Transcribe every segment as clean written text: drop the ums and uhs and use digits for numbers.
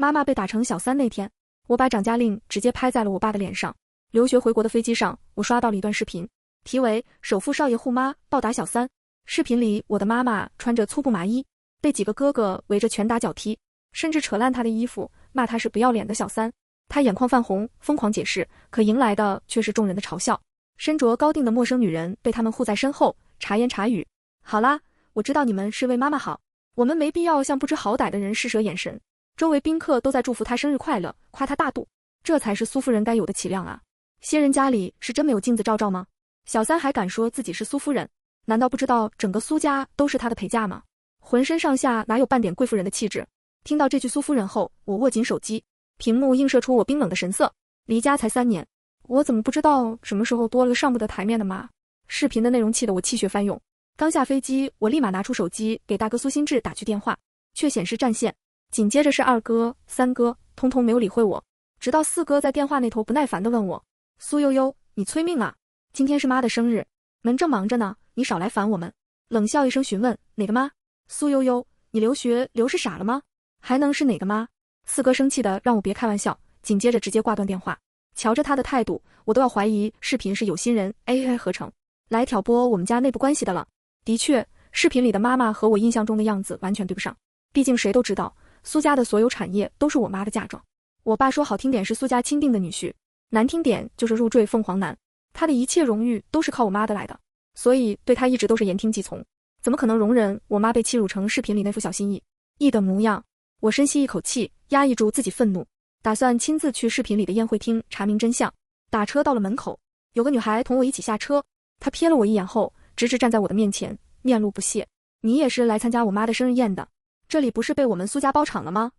妈妈被打成小三那天，我把掌家令直接拍在了我爸的脸上。留学回国的飞机上，我刷到了一段视频，题为首富少爷护妈暴打小三。视频里我的妈妈穿着粗布麻衣，被几个哥哥围着拳打脚踢，甚至扯烂她的衣服，骂她是不要脸的小三。她眼眶泛红，疯狂解释，可迎来的却是众人的嘲笑。身着高定的陌生女人被他们护在身后，茶言茶语。好啦，我知道你们是为妈妈好，我们没必要向不知好歹的人施舍眼神。周围宾客都在祝福她生日快乐，夸她大度，这才是苏夫人该有的气量啊！些人家里是真没有镜子照照吗？小三还敢说自己是苏夫人，难道不知道整个苏家都是她的陪嫁吗？浑身上下哪有半点贵妇人的气质？听到这句苏夫人后，我握紧手机，屏幕映射出我冰冷的神色。离家才3年，我怎么不知道什么时候多了个上不得台面的妈？视频的内容气得我气血翻涌。刚下飞机，我立马拿出手机给大哥苏新志打去电话，却显示占线。紧接着是2哥、3哥，通通没有理会我。直到4哥在电话那头不耐烦地问我：“苏悠悠，你催命啊？今天是妈的生日，门正忙着呢，你少来烦我们。”冷笑一声询问：“哪个妈？苏悠悠，你留学留是傻了吗？还能是哪个妈？”4哥生气的让我别开玩笑，紧接着直接挂断电话。瞧着他的态度，我都要怀疑视频是有心人 AI 合成，来挑拨我们家内部关系的了。的确，视频里的妈妈和我印象中的样子完全对不上。毕竟谁都知道，苏家的所有产业都是我妈的嫁妆。我爸说好听点是苏家钦定的女婿，难听点就是入赘凤凰男。他的一切荣誉都是靠我妈得来的，所以对他一直都是言听计从。怎么可能容忍我妈被欺辱成视频里那副小心翼的模样？我深吸一口气，压抑住自己愤怒，打算亲自去视频里的宴会厅查明真相。打车到了门口，有个女孩同我一起下车，她瞥了我一眼后，直直站在我的面前，面露不屑：“你也是来参加我妈的生日宴的？这里不是被我们苏家包场了吗？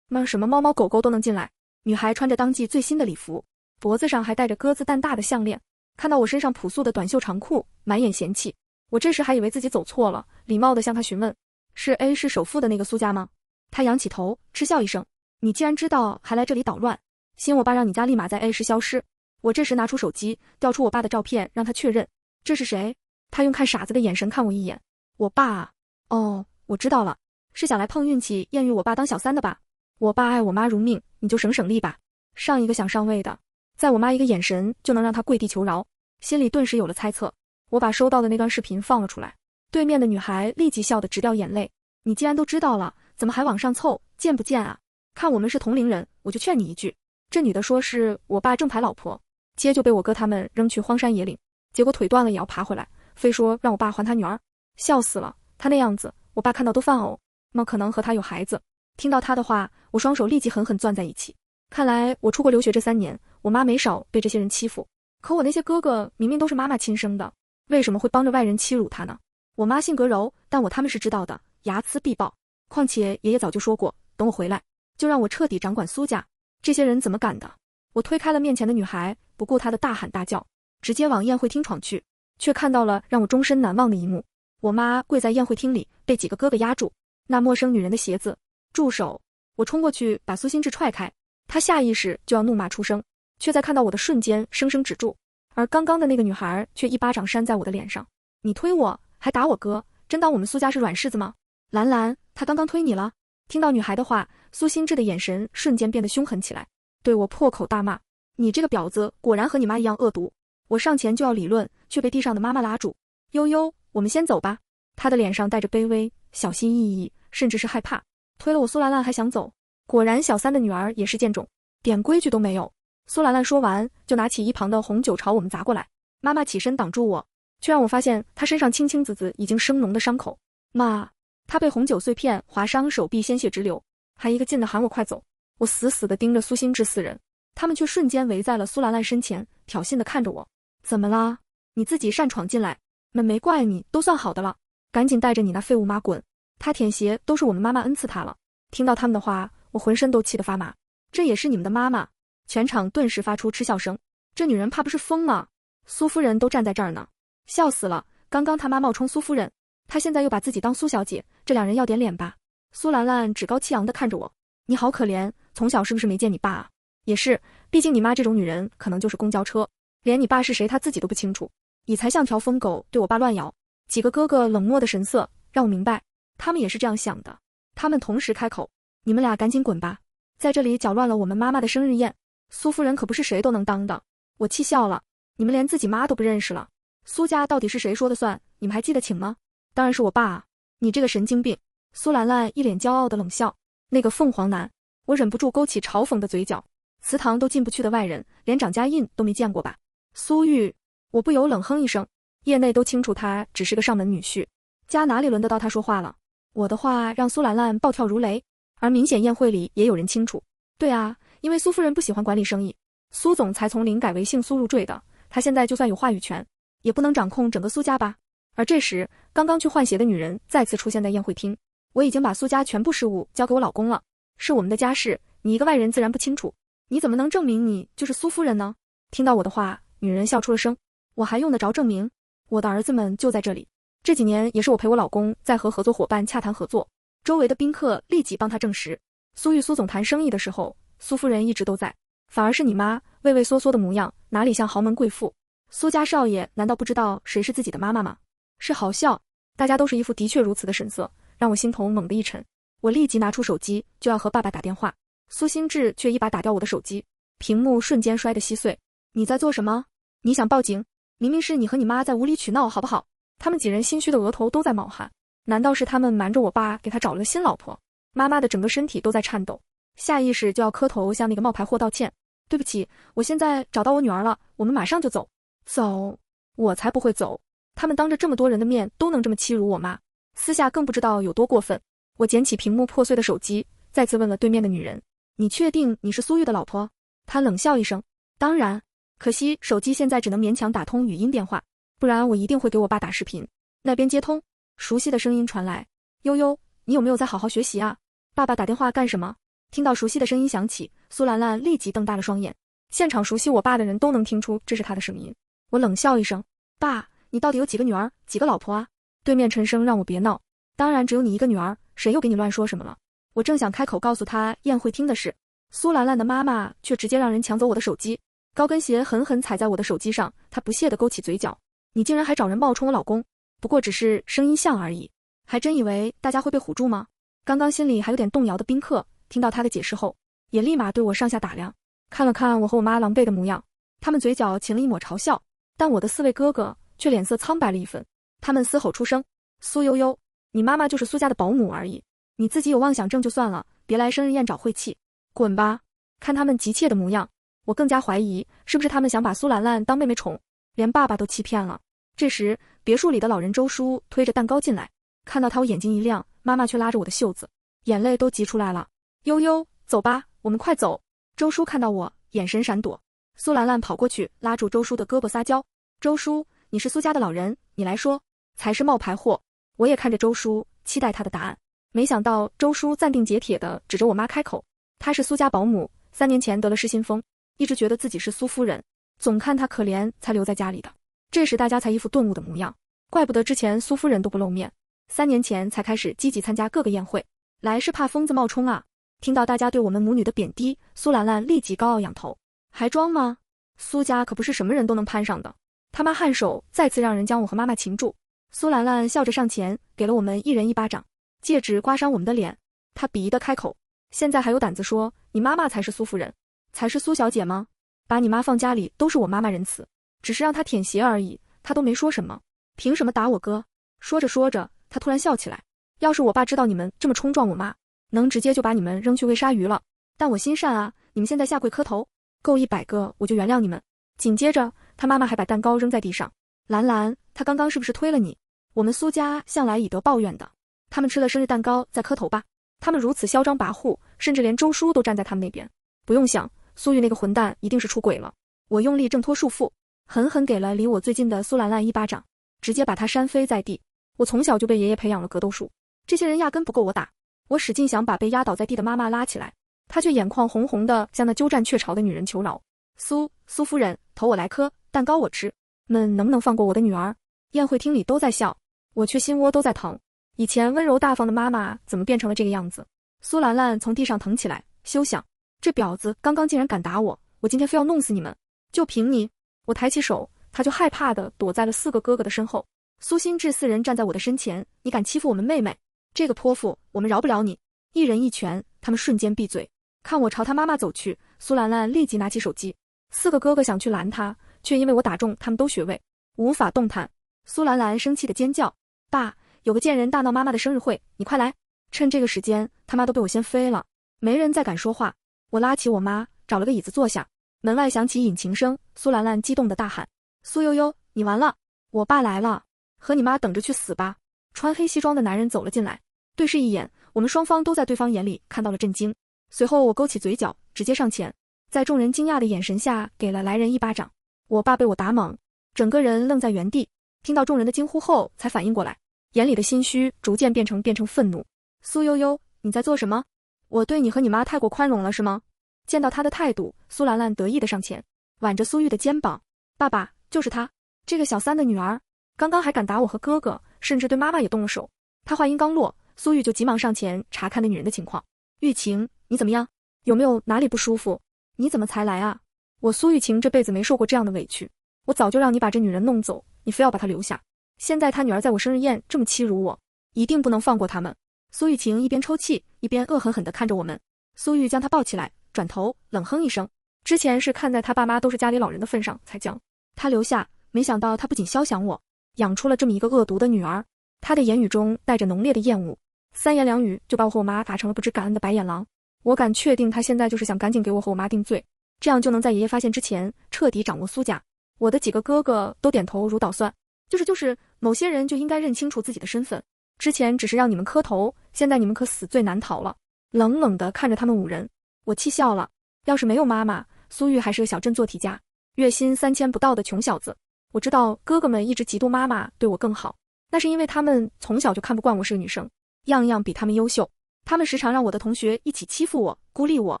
什么猫猫狗狗都能进来？”女孩穿着当季最新的礼服，脖子上还戴着鸽子蛋大的项链，看到我身上朴素的短袖长裤，满眼嫌弃。我这时还以为自己走错了，礼貌地向她询问：“是 A 市首富的那个苏家吗？”她仰起头，嗤笑一声：“你既然知道，还来这里捣乱，信我爸让你家立马在 A 市消失。”我这时拿出手机，调出我爸的照片，让他确认这是谁。他用看傻子的眼神看我一眼：“我爸啊，哦，我知道了，是想来碰运气艳遇我爸当小三的吧？我爸爱我妈如命，你就省省力吧。上一个想上位的，在我妈一个眼神就能让他跪地求饶。”心里顿时有了猜测。我把收到的那段视频放了出来，对面的女孩立即笑得直掉眼泪：“你既然都知道了，怎么还往上凑？贱不贱啊？看我们是同龄人，我就劝你一句。”这女的说是我爸正牌老婆，接就被我哥他们扔去荒山野岭，结果腿断了也要爬回来，非说让我爸还他女儿，笑死了。他那样子，我爸看到都犯呕，可能和他有孩子。听到他的话，我双手立即狠狠攥在一起。看来我出国留学这3年，我妈没少被这些人欺负，可我那些哥哥明明都是妈妈亲生的，为什么会帮着外人欺辱她呢？我妈性格柔，但他们是知道的，睚眦必报。况且爷爷早就说过，等我回来，就让我彻底掌管苏家。这些人怎么敢的？我推开了面前的女孩，不顾她的大喊大叫，直接往宴会厅闯去，却看到了让我终身难忘的一幕。我妈跪在宴会厅里，被几个哥哥压住，那陌生女人的鞋子。住手！我冲过去把苏新志踹开，他下意识就要怒骂出声，却在看到我的瞬间生生止住。而刚刚的那个女孩却一巴掌扇在我的脸上：“你推我，还打我哥，真当我们苏家是软柿子吗？兰兰，他刚刚推你了。”听到女孩的话，苏新志的眼神瞬间变得凶狠起来，对我破口大骂：“你这个婊子，果然和你妈一样恶毒！”我上前就要理论，却被地上的妈妈拉住：“悠悠，我们先走吧。”她的脸上带着卑微、小心翼翼，甚至是害怕。推了我苏兰兰还想走，果然小三的女儿也是贱种，点规矩都没有。苏兰兰说完，就拿起一旁的红酒朝我们砸过来。妈妈起身挡住我，却让我发现她身上青青紫紫已经生脓的伤口。妈！她被红酒碎片划伤手臂，鲜血直流，还一个劲的喊我快走。我死死地盯着苏新志4人，他们却瞬间围在了苏兰兰身前，挑衅地看着我：“怎么啦？你自己擅闯进来，没怪你，都算好的了，赶紧带着你那废物妈滚！她舔鞋都是我们妈妈恩赐她了。”听到他们的话，我浑身都气得发麻。这也是你们的妈妈？全场顿时发出嗤笑声。这女人怕不是疯吗？苏夫人都站在这儿呢，笑死了。刚刚他妈冒充苏夫人，她现在又把自己当苏小姐，这2人要点脸吧？苏兰兰趾高气扬地看着我：“你好可怜，从小是不是没见你爸啊？”也是，毕竟你妈这种女人可能就是公交车，连你爸是谁她自己都不清楚，你才像条疯狗对我爸乱摇。几个哥哥冷漠的神色让我明白，他们也是这样想的。他们同时开口：“你们俩赶紧滚吧，在这里搅乱了我们妈妈的生日宴。苏夫人可不是谁都能当的。我气笑了，你们连自己妈都不认识了。苏家到底是谁说的算？你们还记得请吗？当然是我爸啊！你这个神经病！苏兰兰一脸骄傲的冷笑。那个凤凰男，我忍不住勾起嘲讽的嘴角。祠堂都进不去的外人，连掌家印都没见过吧？苏玉，我不由冷哼一声。业内都清楚他只是个上门女婿，家哪里轮得到他说话了？我的话让苏兰兰暴跳如雷，而明显宴会里也有人清楚。对啊，因为苏夫人不喜欢管理生意，苏总才从林改为姓苏入赘的，他现在就算有话语权，也不能掌控整个苏家吧。而这时，刚刚去换鞋的女人再次出现在宴会厅。我已经把苏家全部事务交给我老公了，是我们的家事，你一个外人自然不清楚。你怎么能证明你就是苏夫人呢？听到我的话，女人笑出了声。我还用得着证明？我的儿子们就在这里。这几年也是我陪我老公在和合作伙伴洽谈合作，周围的宾客立即帮他证实。苏玉苏总谈生意的时候，苏夫人一直都在，反而是你妈畏畏缩缩的模样，哪里像豪门贵妇？苏家少爷难道不知道谁是自己的妈妈吗？是好笑，大家都是一副的确如此的神色，让我心头猛地一沉。我立即拿出手机就要和爸爸打电话，苏心智却一把打掉我的手机，屏幕瞬间摔得稀碎。你在做什么？你想报警？明明是你和你妈在无理取闹，好不好？他们几人心虚的额头都在冒汗，难道是他们瞒着我爸给他找了个新老婆？妈妈的整个身体都在颤抖，下意识就要磕头向那个冒牌货道歉。对不起，我现在找到我女儿了，我们马上就走。走？我才不会走！他们当着这么多人的面都能这么欺辱我妈，私下更不知道有多过分。我捡起屏幕破碎的手机，再次问了对面的女人：你确定你是苏玉的老婆？她冷笑一声：当然。可惜手机现在只能勉强打通语音电话，不然我一定会给我爸打视频。那边接通，熟悉的声音传来：悠悠，你有没有在好好学习啊？爸爸打电话干什么？听到熟悉的声音响起，苏兰兰立即瞪大了双眼。现场熟悉我爸的人都能听出这是他的声音。我冷笑一声：爸，你到底有几个女儿，几个老婆啊？对面沉声让我别闹，当然只有你一个女儿，谁又给你乱说什么了？我正想开口告诉他宴会厅的事，苏兰兰的妈妈却直接让人抢走我的手机，高跟鞋狠狠踩在我的手机上，她不屑地勾起嘴角：你竟然还找人冒充我老公？不过只是声音像而已，还真以为大家会被唬住吗？刚刚心里还有点动摇的宾客听到他的解释后，也立马对我上下打量，看了看我和我妈狼狈的模样，他们嘴角噙了一抹嘲笑，但我的4位哥哥却脸色苍白了一分。他们嘶吼出声：苏悠悠，你妈妈就是苏家的保姆而已，你自己有妄想症就算了，别来生日宴找晦气，滚吧！看他们急切的模样，我更加怀疑是不是他们想把苏兰兰当妹妹宠，连爸爸都欺骗了。这时别墅里的老人周叔推着蛋糕进来，看到他我眼睛一亮，妈妈却拉着我的袖子，眼泪都急出来了。悠悠，走吧，我们快走。周叔看到我眼神闪躲，苏兰兰跑过去拉住周叔的胳膊撒娇：周叔，你是苏家的老人，你来说才是冒牌货。我也看着周叔，期待他的答案，没想到周叔暂定截铁地指着我妈开口：她是苏家保姆，3年前得了失心疯，一直觉得自己是苏夫人，总看她可怜才留在家里的。这时大家才一副顿悟的模样，怪不得之前苏夫人都不露面，3年前才开始积极参加各个宴会，来是怕疯子冒充啊。听到大家对我们母女的贬低，苏兰兰立即高傲仰头：还装吗？苏家可不是什么人都能攀上的。他妈颔首再次让人将我和妈妈擒住。苏兰兰笑着上前给了我们一人一巴掌，戒指刮伤我们的脸，她鄙夷地开口：现在还有胆子说你妈妈才是苏夫人，才是苏小姐吗？把你妈放家里都是我妈妈仁慈，只是让她舔鞋而已，她都没说什么，凭什么打我哥？说着说着，她突然笑起来：要是我爸知道你们这么冲撞我妈，能直接就把你们扔去喂鲨鱼了。但我心善啊，你们现在下跪磕头，够100个我就原谅你们。紧接着他妈妈还把蛋糕扔在地上：兰兰，他刚刚是不是推了你？我们苏家向来以德报怨的，他们吃了生日蛋糕再磕头吧。他们如此嚣张跋扈，甚至连周叔都站在他们那边。不用想，苏玉那个混蛋一定是出轨了。我用力挣脱束缚，狠狠给了离我最近的苏兰兰一巴掌，直接把她扇飞在地。我从小就被爷爷培养了格斗术，这些人压根不够我打。我使劲想把被压倒在地的妈妈拉起来，她却眼眶红红的向那鸠占鹊巢的女人求饶：苏夫人，头我来磕，蛋糕我吃，们能不能放过我的女儿？宴会厅里都在笑，我却心窝都在疼。以前温柔大方的妈妈怎么变成了这个样子？苏兰兰从地上腾起来，休想！这婊子刚刚竟然敢打我，我今天非要弄死你们！就凭你！我抬起手，他就害怕地躲在了4个哥哥的身后。苏心智4人站在我的身前，你敢欺负我们妹妹？这个泼妇，我们饶不了你！一人一拳，他们瞬间闭嘴。看我朝他妈妈走去，苏兰兰立即拿起手机。4个哥哥想去拦他，却因为我打中他们都穴位，无法动弹。苏兰兰生气的尖叫：爸，有个贱人大闹妈妈的生日会，你快来！趁这个时间，他妈都被我先飞了，没人再敢说话。我拉起我妈，找了个椅子坐下。门外响起引擎声，苏兰兰激动的大喊：苏悠悠，你完了！我爸来了，和你妈等着去死吧！穿黑西装的男人走了进来，对视一眼，我们双方都在对方眼里看到了震惊。随后我勾起嘴角，直接上前，在众人惊讶的眼神下给了来人一巴掌。我爸被我打懵，整个人愣在原地，听到众人的惊呼后才反应过来，眼里的心虚逐渐变成愤怒。苏悠悠，你在做什么？我对你和你妈太过宽容了是吗？见到他的态度，苏兰兰得意的上前，挽着苏玉的肩膀：爸爸，就是她，这个小三的女儿，刚刚还敢打我和哥哥，甚至对妈妈也动了手。他话音刚落，苏玉就急忙上前查看那女人的情况。玉晴，你怎么样？有没有哪里不舒服？你怎么才来啊？我苏玉晴这辈子没受过这样的委屈，我早就让你把这女人弄走，你非要把她留下。现在她女儿在我生日宴这么欺辱我，一定不能放过他们。苏玉晴一边抽泣，一边恶狠狠地看着我们。苏玉将她抱起来，转头冷哼一声。之前是看在他爸妈都是家里老人的份上才将她留下，没想到她不仅肖想我，养出了这么一个恶毒的女儿。她的言语中带着浓烈的厌恶，三言两语就把我和我妈打成了不知感恩的白眼狼。我敢确定她现在就是想赶紧给我和我妈定罪，这样就能在爷爷发现之前彻底掌握苏家。我的几个哥哥都点头如捣蒜，就是某些人就应该认清楚自己的身份，之前只是让你们磕头，现在你们可死罪难逃了。冷冷地看着他们5人，我气笑了。要是没有妈妈，苏玉还是个小镇做题家，月薪3000不到的穷小子。我知道哥哥们一直嫉妒妈妈对我更好，那是因为他们从小就看不惯我是个女生，样样比他们优秀。他们时常让我的同学一起欺负我，孤立我，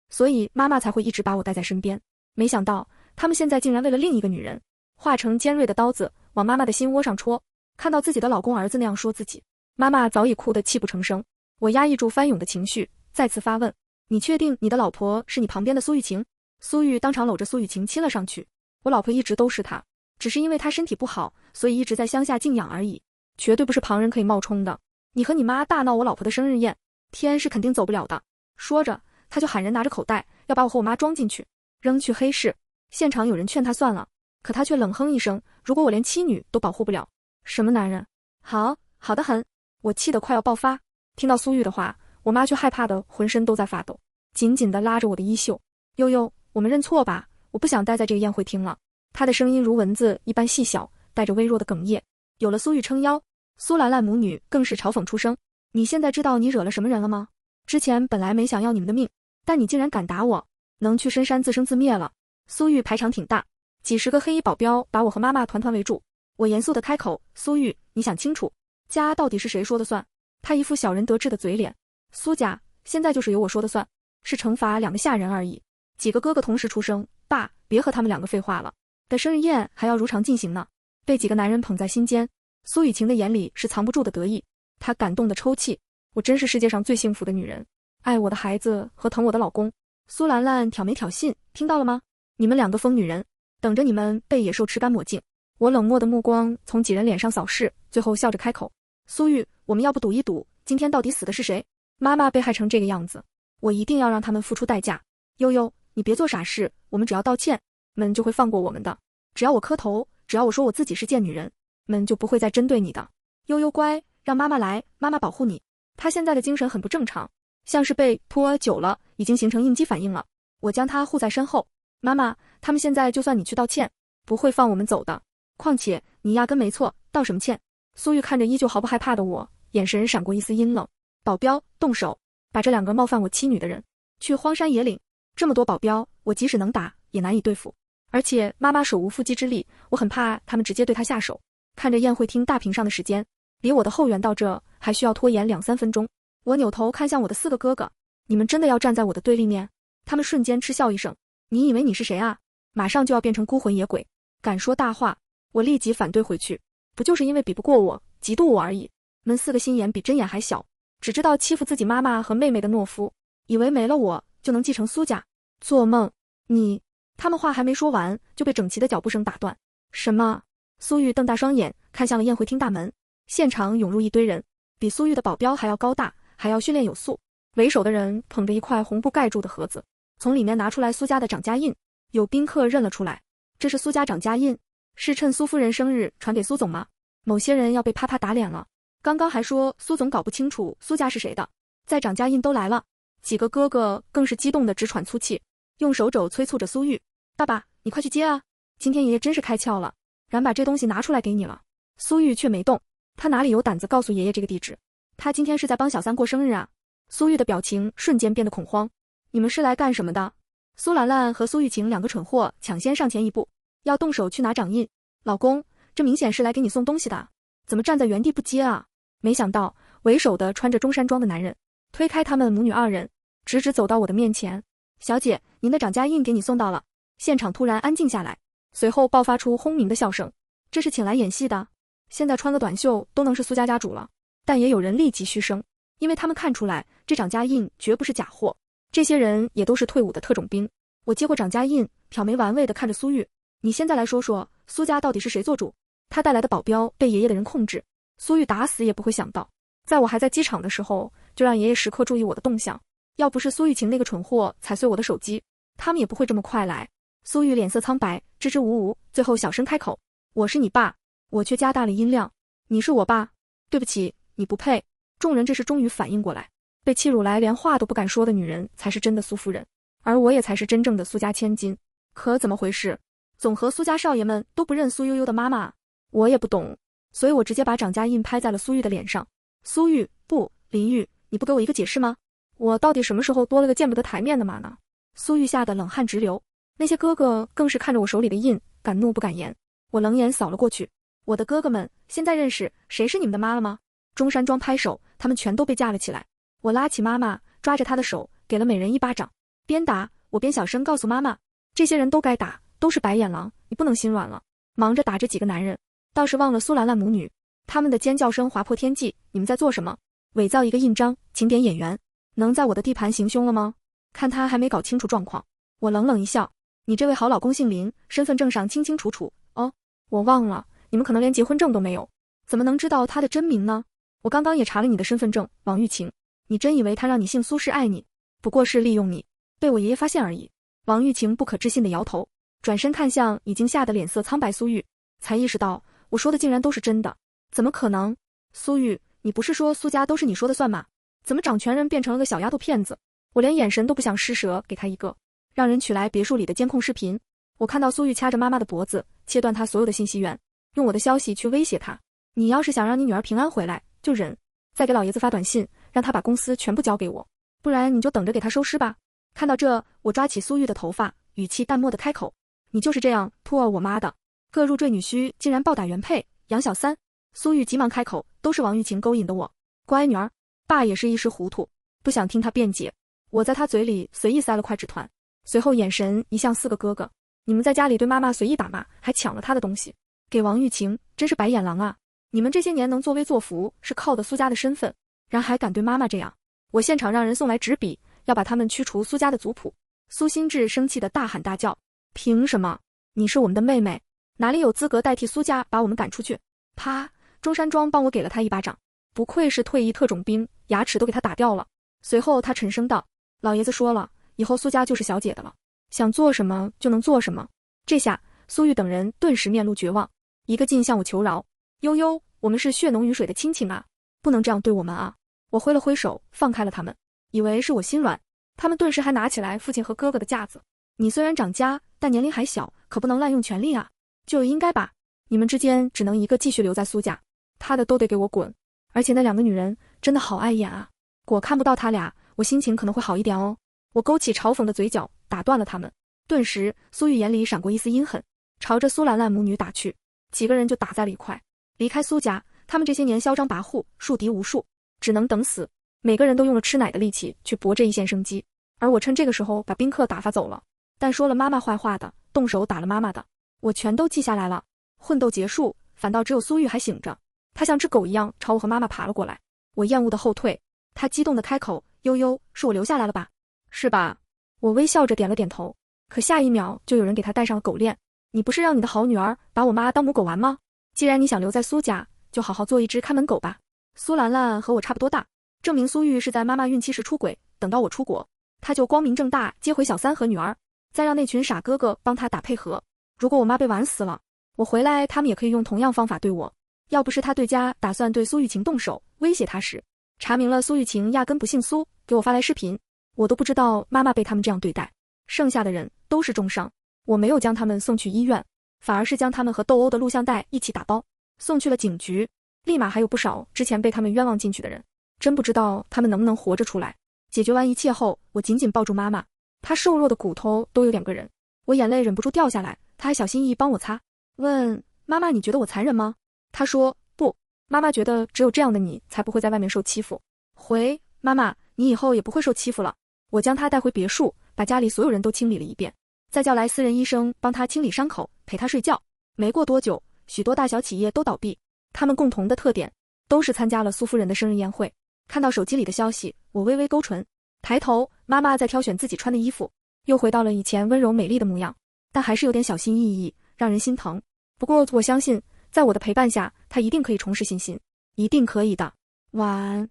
所以妈妈才会一直把我带在身边。没想到他们现在竟然为了另一个女人，化成尖锐的刀子往妈妈的心窝上戳。看到自己的老公儿子那样说自己，妈妈早已哭得泣不成声。我压抑住翻涌的情绪，再次发问：你确定你的老婆是你旁边的苏玉晴？苏玉当场搂着苏雨晴亲了上去。我老婆一直都是她，只是因为她身体不好，所以一直在乡下静养而已，绝对不是旁人可以冒充的。你和你妈大闹我老婆的生日宴，天是肯定走不了的。说着，他就喊人拿着口袋要把我和我妈装进去，扔去黑市。现场有人劝他算了，可他却冷哼一声：如果我连妻女都保护不了，什么男人？好得很。我气得快要爆发。听到苏玉的话，我妈却害怕的浑身都在发抖，紧紧地拉着我的衣袖。悠悠，我们认错吧，我不想待在这个宴会厅了。她的声音如蚊子一般细小，带着微弱的哽咽。有了苏玉撑腰，苏兰兰母女更是嘲讽出声：你现在知道你惹了什么人了吗？之前本来没想要你们的命，但你竟然敢打我，能去深山自生自灭了。苏玉排场挺大，几十个黑衣保镖把我和妈妈团团围住。我严肃地开口：苏玉，你想清楚，家到底是谁说的算？她一副小人得志的嘴脸。苏家现在就是由我说的算，是惩罚2个下人而已。几个哥哥同时出声：爸，别和他们2个废话了，的生日宴还要如常进行呢。被几个男人捧在心间，苏雨晴的眼里是藏不住的得意，她感动的抽泣：我真是世界上最幸福的女人，爱我的孩子和疼我的老公。苏兰兰挑眉挑衅：听到了吗？你们2个疯女人，等着你们被野兽吃干抹净。我冷漠的目光从几人脸上扫视，最后笑着开口：苏玉，我们要不赌一赌，今天到底死的是谁？妈妈被害成这个样子，我一定要让他们付出代价。悠悠，你别做傻事，我们只要道歉，们就会放过我们的。只要我磕头，只要我说我自己是贱女人，们就不会再针对你的。悠悠乖，让妈妈来，妈妈保护你。她现在的精神很不正常，像是被泼久了，已经形成应激反应了。我将她护在身后。妈妈，他们现在就算你去道歉，不会放我们走的。况且你压根没错，道什么歉？苏玉看着依旧毫不害怕的我，眼神闪过一丝阴冷。保镖，动手，把这2个冒犯我妻女的人去荒山野岭。这么多保镖，我即使能打，也难以对付。而且妈妈手无缚鸡之力，我很怕他们直接对她下手。看着宴会厅大屏上的时间，离我的后园到这还需要拖延2-3分钟。我扭头看向我的4个哥哥，你们真的要站在我的对立面？他们瞬间嗤笑一声：你以为你是谁啊？马上就要变成孤魂野鬼，敢说大话！我立即反对回去，不就是因为比不过我，嫉妒我而已。们4个心眼比针眼还小，只知道欺负自己妈妈和妹妹的懦夫，以为没了我就能继承苏家。做梦！你……他们话还没说完，就被整齐的脚步声打断。什么？苏玉瞪大双眼，看向了宴会厅大门。现场涌入一堆人，比苏玉的保镖还要高大，还要训练有素。为首的人捧着一块红布盖住的盒子，从里面拿出来苏家的掌家印。有宾客认了出来，这是苏家掌家印，是趁苏夫人生日传给苏总吗？某些人要被啪啪打脸了。刚刚还说苏总搞不清楚苏家是谁的，在掌家印都来了，几个哥哥更是激动得直喘粗气，用手肘催促着苏玉：“爸爸，你快去接啊！今天爷爷真是开窍了，然把这东西拿出来给你了。”苏玉却没动，他哪里有胆子告诉爷爷这个地址？他今天是在帮小三过生日啊！苏玉的表情瞬间变得恐慌。你们是来干什么的？苏兰兰和苏玉晴两个蠢货抢先上前一步，要动手去拿掌印。老公，这明显是来给你送东西的，怎么站在原地不接啊？没想到为首的穿着中山装的男人推开他们母女二人，直直走到我的面前。小姐，您的掌家印给你送到了。现场突然安静下来，随后爆发出轰鸣的笑声。这是请来演戏的？现在穿个短袖都能是苏家家主了。但也有人立即嘘声，因为他们看出来这掌家印绝不是假货。这些人也都是退伍的特种兵。我接过掌家印，挑眉玩味地看着苏玉：“你现在来说说，苏家到底是谁做主？他带来的保镖被爷爷的人控制。”苏玉打死也不会想到，在我还在机场的时候，就让爷爷时刻注意我的动向。要不是苏玉晴那个蠢货踩碎我的手机，他们也不会这么快来。苏玉脸色苍白，支支吾吾，最后小声开口：“我是你爸。”我却加大了音量：“你是我爸？对不起，你不配。”众人这时终于反应过来，被气辱来连话都不敢说的女人才是真的苏夫人，而我也才是真正的苏家千金。可怎么回事？总和苏家少爷们都不认苏悠悠的妈妈，我也不懂，所以我直接把掌家印拍在了苏玉的脸上。苏玉，不，林玉，你不给我一个解释吗？我到底什么时候多了个见不得台面的妈呢？苏玉吓得冷汗直流，那些哥哥更是看着我手里的印，敢怒不敢言。我冷眼扫了过去，我的哥哥们，现在认识谁是你们的妈了吗？中山装拍手，他们全都被架了起来。我拉起妈妈，抓着她的手，给了每人一巴掌。边打我边小声告诉妈妈，这些人都该打，都是白眼狼，你不能心软了。忙着打这几个男人，倒是忘了苏兰兰母女，他们的尖叫声划破天际。你们在做什么？伪造一个印章，请点演员，能在我的地盘行凶了吗？看他还没搞清楚状况，我冷冷一笑，你这位好老公姓林，身份证上清清楚楚。哦，我忘了，你们可能连结婚证都没有，怎么能知道他的真名呢？我刚刚也查了你的身份证，王玉晴，你真以为他让你姓苏是爱你？不过是利用你，被我爷爷发现而已。王玉晴不可置信地摇头，转身看向已经吓得脸色苍白苏玉，才意识到我说的竟然都是真的。怎么可能？苏玉，你不是说苏家都是你说的算吗？怎么掌权人变成了个小丫头片子？我连眼神都不想施舍给他一个，让人取来别墅里的监控视频。我看到苏玉掐着妈妈的脖子，切断她所有的信息源，用我的消息去威胁她。你要是想让你女儿平安回来，就忍，再给老爷子发短信，让他把公司全部交给我，不然你就等着给他收尸吧。看到这，我抓起苏玉的头发，语气淡漠地开口：你就是这样托我妈的，个入赘女婿竟然暴打原配，养小三。苏玉急忙开口：都是王玉晴勾引的我，乖女儿。爸也是一时糊涂，不想听他辩解。我在他嘴里随意塞了块纸团，随后眼神移向4个哥哥：你们在家里对妈妈随意打骂，还抢了她的东西，给王玉晴，真是白眼狼啊！你们这些年能作威作福，是靠的苏家的身份，然还敢对妈妈这样。我现场让人送来纸笔，要把他们驱除苏家的族谱。苏心志生气地大喊大叫：凭什么？你是我们的妹妹，哪里有资格代替苏家把我们赶出去？啪！中山装帮我给了他一巴掌，不愧是退役特种兵，牙齿都给他打掉了。随后他沉声道：老爷子说了，以后苏家就是小姐的了，想做什么就能做什么。这下苏玉等人顿时面露绝望，一个劲向我求饶：悠悠，我们是血浓于水的亲情啊，不能这样对我们啊。我挥了挥手放开了他们，以为是我心软，他们顿时还拿起来父亲和哥哥的架子。你虽然长家，但年龄还小，可不能滥用权力啊，就应该吧。你们之间只能一个继续留在苏家，他的都得给我滚。而且那2个女人真的好碍眼啊，果看不到他俩，我心情可能会好一点哦。我勾起嘲讽的嘴角，打断了他们。顿时苏玉眼里闪过一丝阴狠，朝着苏兰兰母女打去，几个人就打在了一块。离开苏家，他们这些年嚣张跋扈，树敌无数，只能等死。每个人都用了吃奶的力气去搏这一线生机，而我趁这个时候把宾客打发走了，但说了妈妈坏话的，动手打了妈妈的，我全都记下来了。混斗结束，反倒只有苏玉还醒着，他像只狗一样朝我和妈妈爬了过来。我厌恶的后退，他激动的开口：悠悠，是我留下来了吧？是吧？我微笑着点了点头。可下一秒就有人给他戴上了狗链。你不是让你的好女儿把我妈当母狗玩吗？既然你想留在苏家，就好好做一只看门狗吧。苏兰兰和我差不多大，证明苏玉是在妈妈孕期时出轨，等到我出国，他就光明正大接回小三和女儿，再让那群傻哥哥帮他打配合。如果我妈被玩死了，我回来他们也可以用同样方法对我。要不是他对家打算对苏玉晴动手，威胁他时，查明了苏玉晴压根不姓苏，给我发来视频，我都不知道妈妈被他们这样对待。剩下的人都是重伤，我没有将他们送去医院，反而是将他们和斗殴的录像带一起打包，送去了警局。立马还有不少之前被他们冤枉进去的人，真不知道他们能不能活着出来。解决完一切后，我紧紧抱住妈妈，她瘦弱的骨头都有点硌人，我眼泪忍不住掉下来，她还小心翼翼帮我擦，问妈妈你觉得我残忍吗？她说不，妈妈觉得只有这样的你才不会在外面受欺负。回妈妈，你以后也不会受欺负了。我将她带回别墅，把家里所有人都清理了一遍，再叫来私人医生帮她清理伤口，陪她睡觉。没过多久，许多大小企业都倒闭，他们共同的特点都是参加了苏夫人的生日宴会。看到手机里的消息，我微微勾唇，抬头，妈妈在挑选自己穿的衣服，又回到了以前温柔美丽的模样，但还是有点小心翼翼，让人心疼。不过我相信，在我的陪伴下，她一定可以重拾信心，一定可以的。晚安。